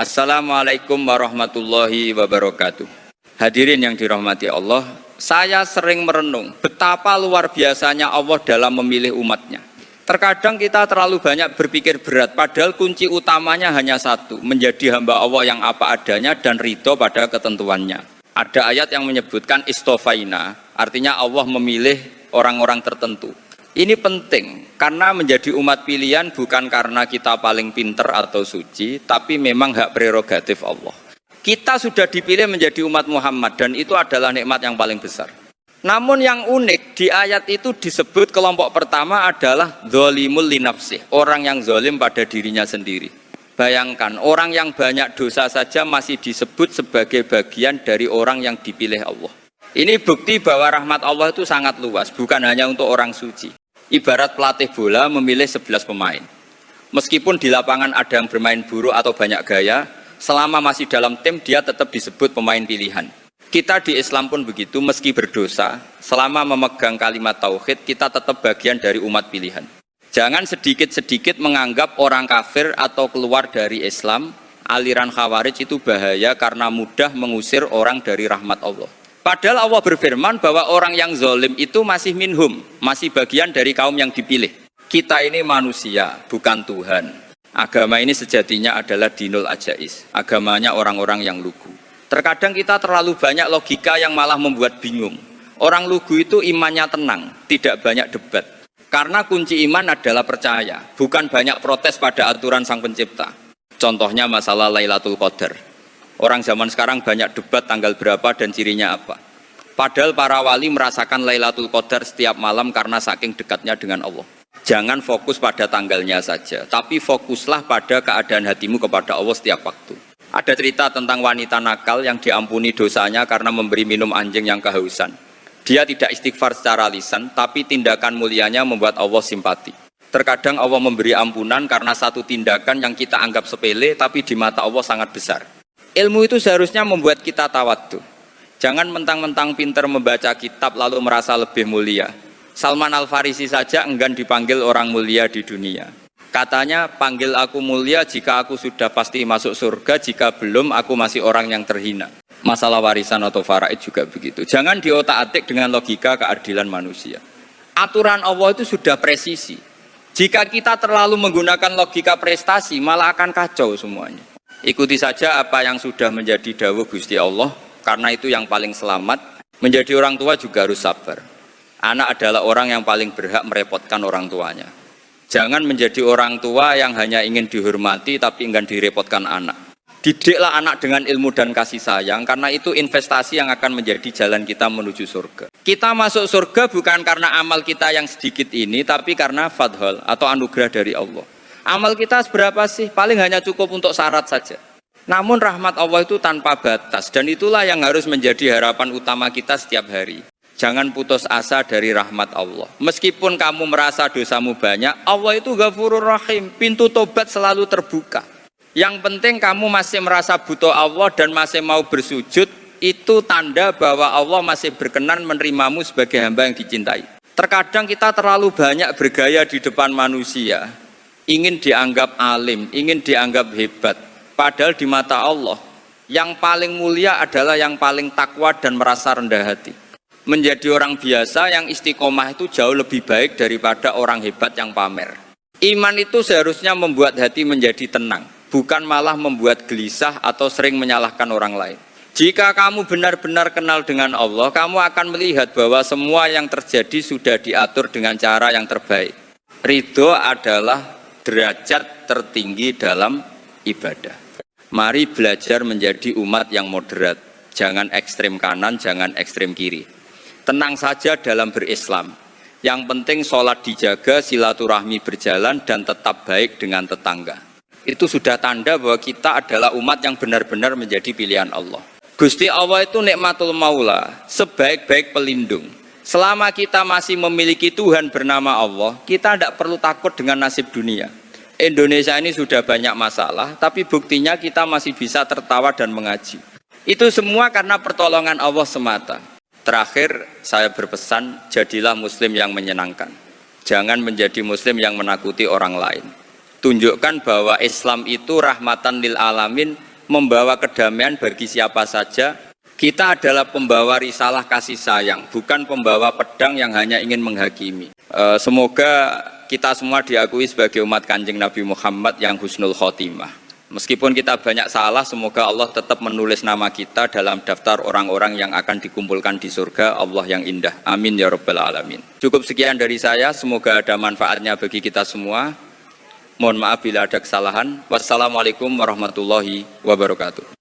Assalamualaikum warahmatullahi wabarakatuh. Hadirin yang dirahmati Allah, saya sering merenung betapa luar biasanya Allah dalam memilih umatnya. Terkadang kita terlalu banyak berpikir berat, padahal kunci utamanya hanya satu, menjadi hamba Allah yang apa adanya dan ridho pada ketentuannya. Ada ayat yang menyebutkan istofaina, artinya Allah memilih orang-orang tertentu. Ini penting, karena menjadi umat pilihan bukan karena kita paling pinter atau suci, tapi memang hak prerogatif Allah. Kita sudah dipilih menjadi umat Muhammad, dan itu adalah nikmat yang paling besar. Namun yang unik, di ayat itu disebut kelompok pertama adalah zolimul linafsih, orang yang zolim pada dirinya sendiri. Bayangkan, orang yang banyak dosa saja masih disebut sebagai bagian dari orang yang dipilih Allah. Ini bukti bahwa rahmat Allah itu sangat luas, bukan hanya untuk orang suci. Ibarat pelatih bola memilih 11 pemain. Meskipun di lapangan ada yang bermain buruk atau banyak gaya, selama masih dalam tim dia tetap disebut pemain pilihan. Kita di Islam pun begitu, meski berdosa, selama memegang kalimat tauhid, kita tetap bagian dari umat pilihan. Jangan sedikit-sedikit menganggap orang kafir atau keluar dari Islam, aliran Khawarij itu bahaya karena mudah mengusir orang dari rahmat Allah. Padahal Allah berfirman bahwa orang yang zalim itu masih minhum, masih bagian dari kaum yang dipilih. Kita ini manusia, bukan Tuhan. Agama ini sejatinya adalah dinul ajais, agamanya orang-orang yang lugu. Terkadang kita terlalu banyak logika yang malah membuat bingung. Orang lugu itu imannya tenang, tidak banyak debat. Karena kunci iman adalah percaya, bukan banyak protes pada aturan Sang Pencipta. Contohnya masalah Lailatul Qadar. Orang zaman sekarang banyak debat tanggal berapa dan cirinya apa. Padahal para wali merasakan Lailatul Qadar setiap malam karena saking dekatnya dengan Allah. Jangan fokus pada tanggalnya saja, tapi fokuslah pada keadaan hatimu kepada Allah setiap waktu. Ada cerita tentang wanita nakal yang diampuni dosanya karena memberi minum anjing yang kehausan. Dia tidak istighfar secara lisan, tapi tindakan mulianya membuat Allah simpati. Terkadang Allah memberi ampunan karena satu tindakan yang kita anggap sepele, tapi di mata Allah sangat besar. Ilmu itu seharusnya membuat kita tawadhu. Jangan mentang-mentang pintar membaca kitab lalu merasa lebih mulia. Salman Al-Farisi saja enggan dipanggil orang mulia di dunia. Katanya, panggil aku mulia jika aku sudah pasti masuk surga, jika belum aku masih orang yang terhina. Masalah warisan atau faraid juga begitu. Jangan diotak-atik dengan logika keadilan manusia. Aturan Allah itu sudah presisi. Jika kita terlalu menggunakan logika prestasi, malah akan kacau semuanya. Ikuti saja apa yang sudah menjadi dawuh Gusti Allah, karena itu yang paling selamat. Menjadi orang tua juga harus sabar. Anak adalah orang yang paling berhak merepotkan orang tuanya. Jangan menjadi orang tua yang hanya ingin dihormati tapi enggan direpotkan anak. Didiklah anak dengan ilmu dan kasih sayang, karena itu investasi yang akan menjadi jalan kita menuju surga. Kita masuk surga bukan karena amal kita yang sedikit ini, tapi karena fadhol atau anugerah dari Allah. Amal kita seberapa sih? Paling hanya cukup untuk syarat saja. Namun rahmat Allah itu tanpa batas, dan itulah yang harus menjadi harapan utama kita setiap hari. Jangan putus asa dari rahmat Allah. Meskipun kamu merasa dosamu banyak, Allah itu Ghafurur Rahim, pintu tobat selalu terbuka. Yang penting kamu masih merasa butuh Allah dan masih mau bersujud, itu tanda bahwa Allah masih berkenan menerimamu sebagai hamba yang dicintai. Terkadang kita terlalu banyak bergaya di depan manusia, ingin dianggap alim, ingin dianggap hebat. Padahal di mata Allah, yang paling mulia adalah yang paling takwa dan merasa rendah hati. Menjadi orang biasa yang istiqomah itu jauh lebih baik daripada orang hebat yang pamer. Iman itu seharusnya membuat hati menjadi tenang, bukan malah membuat gelisah atau sering menyalahkan orang lain. Jika kamu benar-benar kenal dengan Allah, kamu akan melihat bahwa semua yang terjadi sudah diatur dengan cara yang terbaik. Ridho adalah derajat tertinggi dalam ibadah. Mari belajar menjadi umat yang moderat. Jangan ekstrem kanan, jangan ekstrem kiri. Tenang saja dalam berislam. Yang penting sholat dijaga, silaturahmi berjalan, dan tetap baik dengan tetangga. Itu sudah tanda bahwa kita adalah umat yang benar-benar menjadi pilihan Allah. Gusti Allah itu nikmatul maula, sebaik-baik pelindung. Selama kita masih memiliki Tuhan bernama Allah, kita tidak perlu takut dengan nasib dunia. Indonesia ini sudah banyak masalah, tapi buktinya kita masih bisa tertawa dan mengaji. Itu semua karena pertolongan Allah semata. Terakhir, saya berpesan, jadilah muslim yang menyenangkan. Jangan menjadi muslim yang menakuti orang lain. Tunjukkan bahwa Islam itu rahmatan lil alamin, membawa kedamaian bagi siapa saja. Kita adalah pembawa risalah kasih sayang, bukan pembawa pedang yang hanya ingin menghakimi. Semoga kita semua diakui sebagai umat Kanjeng Nabi Muhammad yang husnul khotimah. Meskipun kita banyak salah, semoga Allah tetap menulis nama kita dalam daftar orang-orang yang akan dikumpulkan di surga Allah yang indah. Amin ya rabbal alamin. Cukup sekian dari saya, semoga ada manfaatnya bagi kita semua. Mohon maaf bila ada kesalahan. Wassalamualaikum warahmatullahi wabarakatuh.